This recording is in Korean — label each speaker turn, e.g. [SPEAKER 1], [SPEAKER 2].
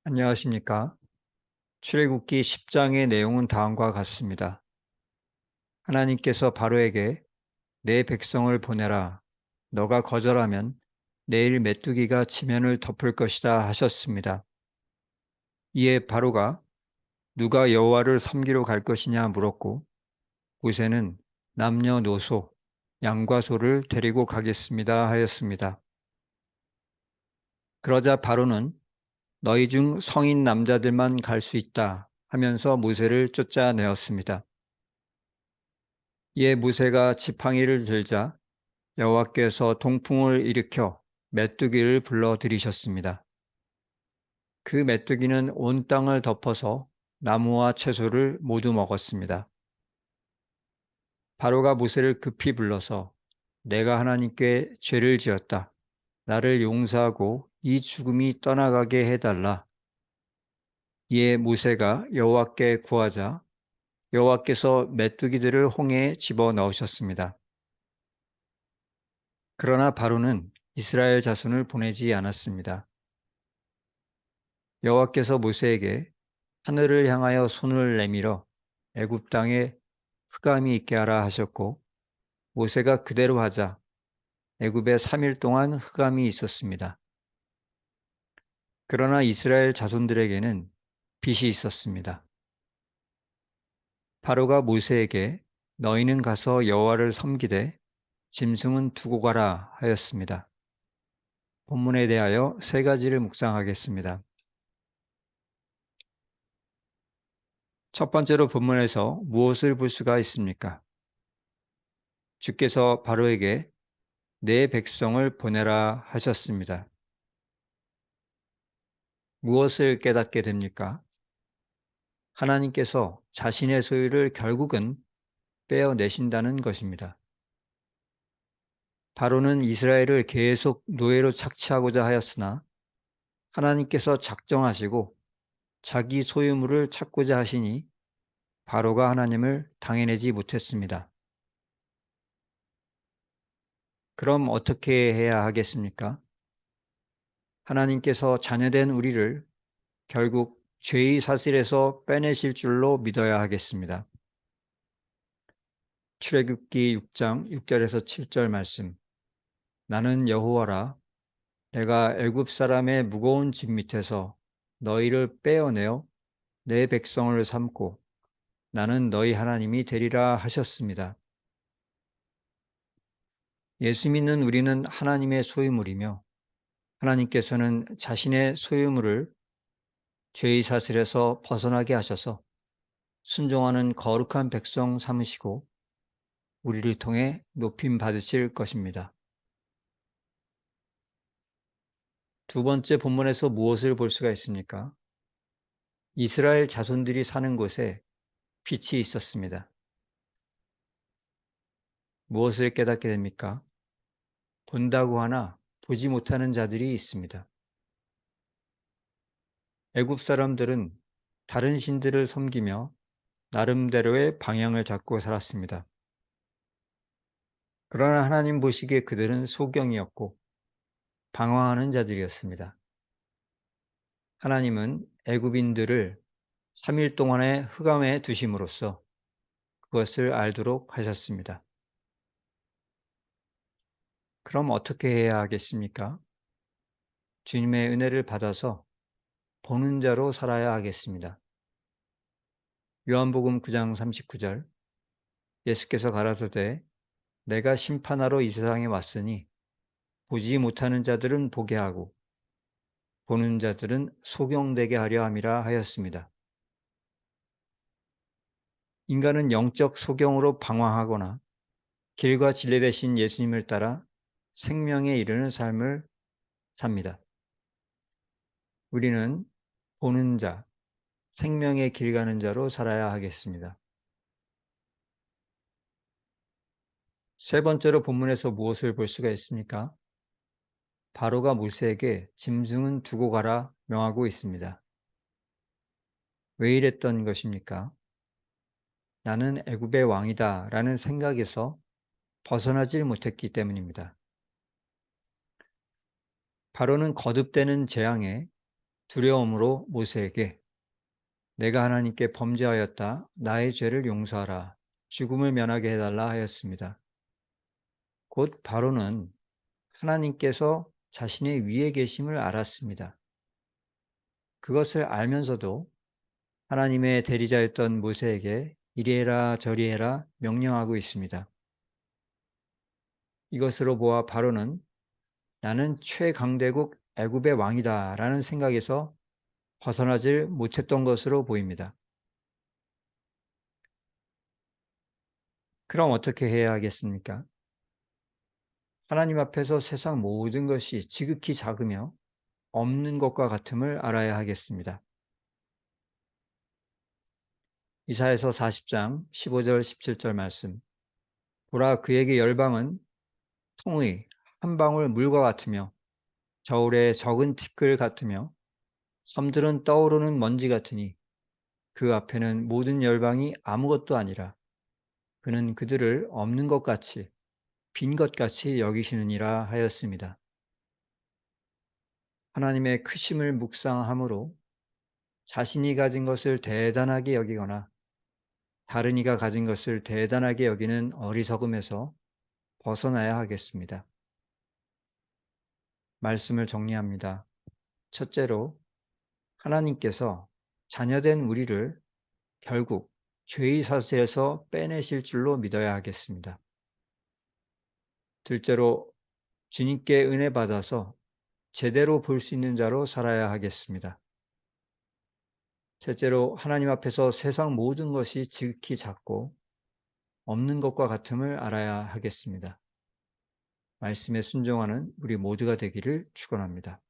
[SPEAKER 1] 안녕하십니까? 출애굽기 10장의 내용은 다음과 같습니다. 하나님께서 바로에게 내 백성을 보내라. 너가 거절하면 내일 메뚜기가 지면을 덮을 것이다 하셨습니다. 이에 바로가 누가 여호와를 섬기러 갈 것이냐 물었고 모세는 남녀노소, 양과 소를 데리고 가겠습니다 하였습니다. 그러자 바로는 너희 중 성인 남자들만 갈 수 있다 하면서 모세를 쫓아내었습니다. 이에 모세가 지팡이를 들자 여호와께서 동풍을 일으켜 메뚜기를 불러 들이셨습니다. 그 메뚜기는 온 땅을 덮어서 나무와 채소를 모두 먹었습니다. 바로가 모세를 급히 불러서 내가 하나님께 죄를 지었다. 나를 용서하고 이 죽음이 떠나가게 해달라. 이에 모세가 여호와께 구하자 여호와께서 메뚜기들을 홍해에 집어 넣으셨습니다. 그러나 바로는 이스라엘 자손을 보내지 않았습니다. 여호와께서 모세에게 하늘을 향하여 손을 내밀어 애굽 땅에 흑암이 있게 하라 하셨고 모세가 그대로 하자 애굽에 3일 동안 흑암이 있었습니다. 그러나 이스라엘 자손들에게는 빛이 있었습니다. 바로가 모세에게 너희는 가서 여호와를 섬기되 짐승은 두고 가라 하였습니다. 본문에 대하여 세 가지를 묵상하겠습니다. 첫 번째로 본문에서 무엇을 볼 수가 있습니까? 주께서 바로에게 내 백성을 보내라 하셨습니다. 무엇을 깨닫게 됩니까? 하나님께서 자신의 소유를 결국은 빼어내신다는 것입니다. 바로는 이스라엘을 계속 노예로 착취하고자 하였으나 하나님께서 작정하시고 자기 소유물을 찾고자 하시니 바로가 하나님을 당해내지 못했습니다. 그럼 어떻게 해야 하겠습니까? 하나님께서 자녀된 우리를 결국 죄의 사슬에서 빼내실 줄로 믿어야 하겠습니다. 출애굽기 6장 6절에서 7절 말씀. 나는 여호와라. 내가 애굽 사람의 무거운 짐 밑에서 너희를 빼어내어 내 백성을 삼고 나는 너희 하나님이 되리라 하셨습니다. 예수 믿는 우리는 하나님의 소유물이며 하나님께서는 자신의 소유물을 죄의 사슬에서 벗어나게 하셔서 순종하는 거룩한 백성 삼으시고 우리를 통해 높임 받으실 것입니다. 두 번째 본문에서 무엇을 볼 수가 있습니까? 이스라엘 자손들이 사는 곳에 빛이 있었습니다. 무엇을 깨닫게 됩니까? 본다고 하나 보지 못하는 자들이 있습니다. 애굽 사람들은 다른 신들을 섬기며 나름대로의 방향을 잡고 살았습니다. 그러나 하나님 보시기에 그들은 소경이었고 방황하는 자들이었습니다. 하나님은 애굽인들을 3일 동안의 흑암에 두심으로써 그것을 알도록 하셨습니다. 그럼 어떻게 해야 하겠습니까? 주님의 은혜를 받아서 보는 자로 살아야 하겠습니다. 요한복음 9장 39절 예수께서 가라사대 내가 심판하러 이 세상에 왔으니 보지 못하는 자들은 보게 하고 보는 자들은 소경되게 하려 함이라 하였습니다. 인간은 영적 소경으로 방황하거나 길과 진리 되신 예수님을 따라 생명에 이르는 삶을 삽니다. 우리는 보는 자, 생명의 길 가는 자로 살아야 하겠습니다. 세 번째로 본문에서 무엇을 볼 수가 있습니까? 바로가 모세에게 짐승은 두고 가라 명하고 있습니다. 왜 이랬던 것입니까? 나는 애굽의 왕이다 라는 생각에서 벗어나질 못했기 때문입니다. 바로는 거듭되는 재앙에 두려움으로 모세에게 내가 하나님께 범죄하였다. 나의 죄를 용서하라. 죽음을 면하게 해달라 하였습니다. 곧 바로는 하나님께서 자신의 위에 계심을 알았습니다. 그것을 알면서도 하나님의 대리자였던 모세에게 이리해라 저리해라 명령하고 있습니다. 이것으로 보아 바로는 나는 최강대국 애굽의 왕이다 라는 생각에서 벗어나질 못했던 것으로 보입니다. 그럼 어떻게 해야 하겠습니까? 하나님 앞에서 세상 모든 것이 지극히 작으며 없는 것과 같음을 알아야 하겠습니다. 이사야서 40장 15절 17절 말씀. 보라 그에게 열방은 통의 한 방울 물과 같으며 저울의 적은 티끌 같으며 섬들은 떠오르는 먼지 같으니 그 앞에는 모든 열방이 아무것도 아니라 그는 그들을 없는 것 같이 빈 것 같이 여기시느니라 하였습니다. 하나님의 크심을 묵상함으로 자신이 가진 것을 대단하게 여기거나 다른 이가 가진 것을 대단하게 여기는 어리석음에서 벗어나야 하겠습니다. 말씀을 정리합니다. 첫째로, 하나님께서 자녀된 우리를 결국 죄의 사슬에서 빼내실 줄로 믿어야 하겠습니다. 둘째로, 주님께 은혜 받아서 제대로 볼 수 있는 자로 살아야 하겠습니다. 셋째로, 하나님 앞에서 세상 모든 것이 지극히 작고 없는 것과 같음을 알아야 하겠습니다. 말씀에 순종하는 우리 모두가 되기를 축원합니다.